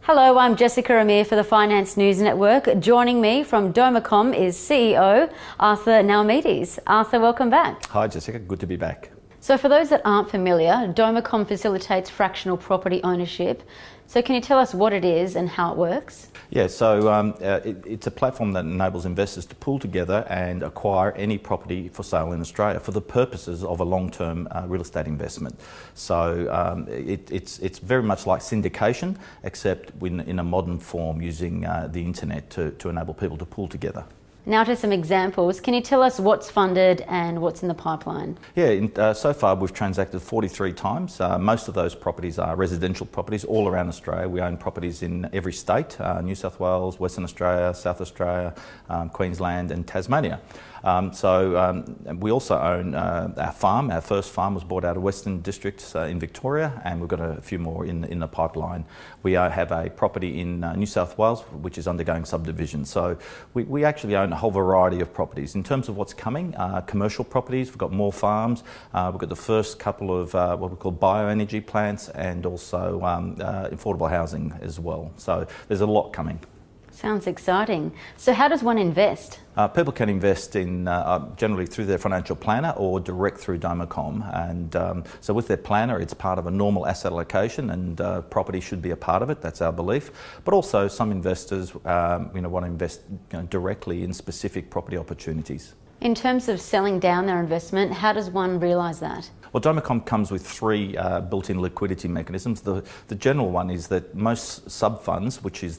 Hello, I'm Jessica Amir for the Finance News Network. Joining me from DomaCom is CEO Arthur Naoumidis. Arthur, welcome back. Hi Jessica, good to be back. So for those that aren't familiar, DomaCom facilitates fractional property ownership. So can you tell us what it is and how it works? Yeah, so it's a platform that enables investors to pool together and acquire any property for sale in Australia for the purposes of a long-term real estate investment. So it's very much like syndication, except in a modern form using the internet to enable people to pool together. Now to some examples. Can you tell us what's funded and what's in the pipeline? Yeah, so far we've transacted 43 times. Most of those properties are residential properties all around Australia. We own properties in every state, New South Wales, Western Australia, South Australia, Queensland and Tasmania. We also own our farm. Our first farm was bought out of Western District in Victoria, and we've got a few more in the pipeline. We have a property in New South Wales which is undergoing subdivision. So we actually own a whole variety of properties. In terms of what's coming, commercial properties, we've got more farms, we've got the first couple of what we call bioenergy plants, and also affordable housing as well. So there's a lot coming. Sounds exciting. So how does one invest? People can invest in generally through their financial planner or direct through DomaCom, and so with their planner it's part of a normal asset allocation, and property should be a part of it. That's our belief. But also some investors want to invest directly in specific property opportunities. In terms of selling down their investment, how does one realise that? Well, DomaCom comes with three built-in liquidity mechanisms. The general one is that most sub-funds, which is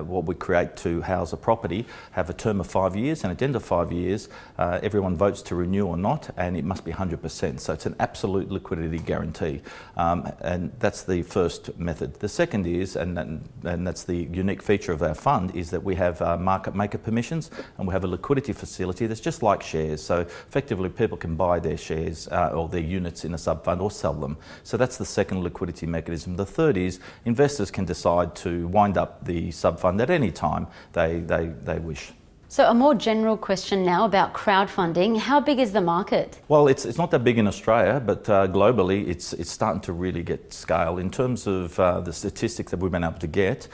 what we create to house a property, have a term of 5 years, and at the end of 5 years, everyone votes to renew or not, and it must be 100%. So it's an absolute liquidity guarantee, and that's the first method. The second is, and that's the unique feature of our fund, is that we have market maker permissions, and we have a liquidity facility that's just like shares. So effectively, people can buy their shares or their units in a sub-fund or sell them. So that's the second liquidity mechanism. The third is investors can decide to wind up the sub-fund at any time they wish. So a more general question now about crowdfunding. How big is the market? Well, it's not that big in Australia, but globally it's starting to really get scale. In terms of the statistics that we've been able to get,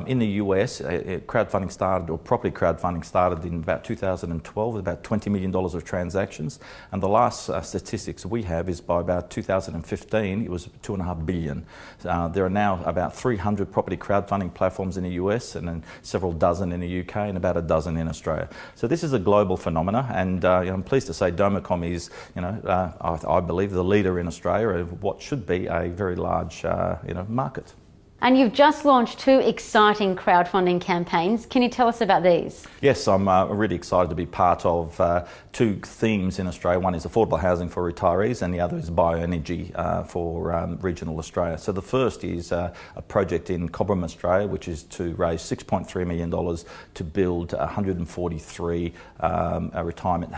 in the US, crowdfunding started, or property crowdfunding started in about 2012 with about $20 million of transactions. And the last statistics we have is by about 2015, it was $2.5 billion. There are now about 300 property crowdfunding platforms in the US, and then several dozen in the UK, and about a dozen in Australia. So this is a global phenomena, and I'm pleased to say DomaCom is, I believe, the leader in Australia of what should be a very large, market. And you've just launched 2 exciting crowdfunding campaigns. Can you tell us about these? Yes, I'm really excited to be part of 2 themes in Australia. One is affordable housing for retirees, and the other is bioenergy for regional Australia. So the first is a project in Cobram, Australia, which is to raise $6.3 million to build 143 retirement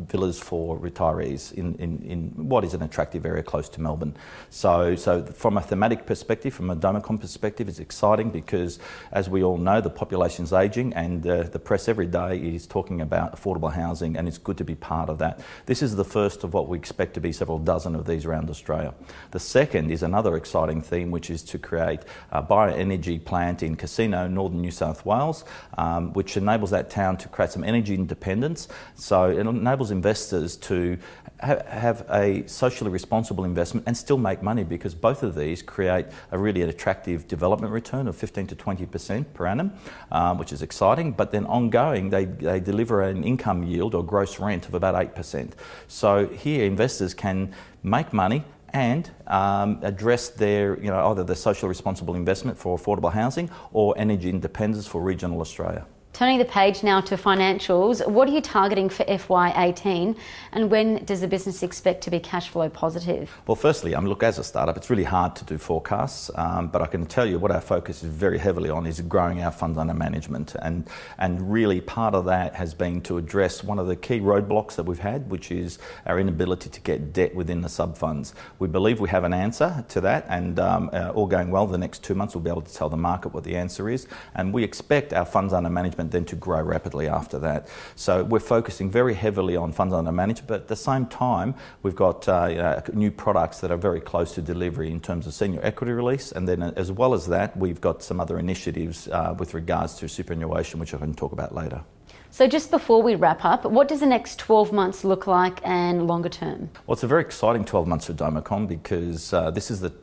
villas for retirees in what is an attractive area close to Melbourne. So from a thematic perspective, from a DomaCom perspective, it's exciting because, as we all know, the population's ageing, and the press every day is talking about affordable housing, and it's good to be part of that. This is the first of what we expect to be several dozen of these around Australia. The second is another exciting theme, which is to create a bioenergy plant in Casino, northern New South Wales, which enables that town to create some energy independence. So it enables investors to have a socially responsible investment and still make money, because both of these create a really attractive development return of 15 to 20% per annum, which is exciting. But then ongoing, they deliver an income yield or gross rent of about 8%. So here investors can make money and address their, either their social responsible investment for affordable housing or energy independence for regional Australia. Turning the page now to financials, what are you targeting for FY18, and when does the business expect to be cash flow positive? Well, firstly, look, as a startup, it's really hard to do forecasts, but I can tell you what our focus is very heavily on is growing our funds under management, and really part of that has been to address one of the key roadblocks that we've had, which is our inability to get debt within the sub-funds. We believe we have an answer to that, and all going well, the next 2 months we'll be able to tell the market what the answer is, and we expect our funds under management management, then to grow rapidly after that. So we're focusing very heavily on funds under management, but at the same time, we've got new products that are very close to delivery in terms of senior equity release, and then as well as that, we've got some other initiatives with regards to superannuation, which I can talk about later. So just before we wrap up, what does the next 12 months look like and longer term? Well, it's a very exciting 12 months for DomaCom because this is the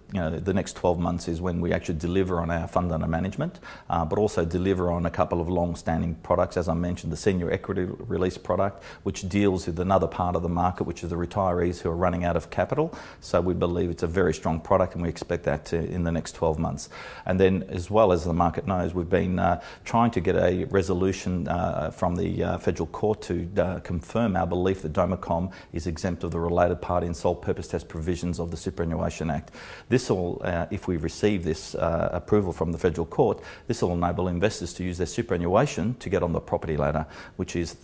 next 12 months is when we actually deliver on our fund under management, but also deliver on a couple of long-standing products. As I mentioned, the senior equity release product, which deals with another part of the market, which is the retirees who are running out of capital. So we believe it's a very strong product, and we expect that in the next 12 months. And then, as well as the market knows, we've been trying to get a resolution from the federal court to confirm our belief that DomaCom is exempt of the related party and sole purpose test provisions of the Superannuation Act. This will, if we receive this approval from the federal court, this will enable investors to use their superannuation to get on the property ladder, which is,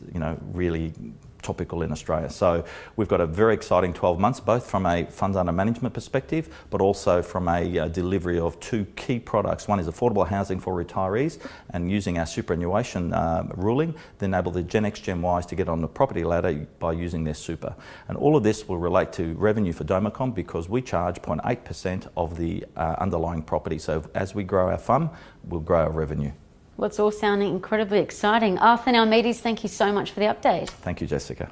really topical in Australia. So we've got a very exciting 12 months, both from a funds under management perspective, but also from a delivery of two key products. One is affordable housing for retirees, and using our superannuation ruling, they enable the Gen X, Gen Ys to get on the property ladder by using their super. And all of this will relate to revenue for DomaCom because we charge 0.8% of the underlying property. So as we grow our fund, we'll grow our revenue. Well, it's all sounding incredibly exciting. Arthur Naoumidis, thank you so much for the update. Thank you, Jessica.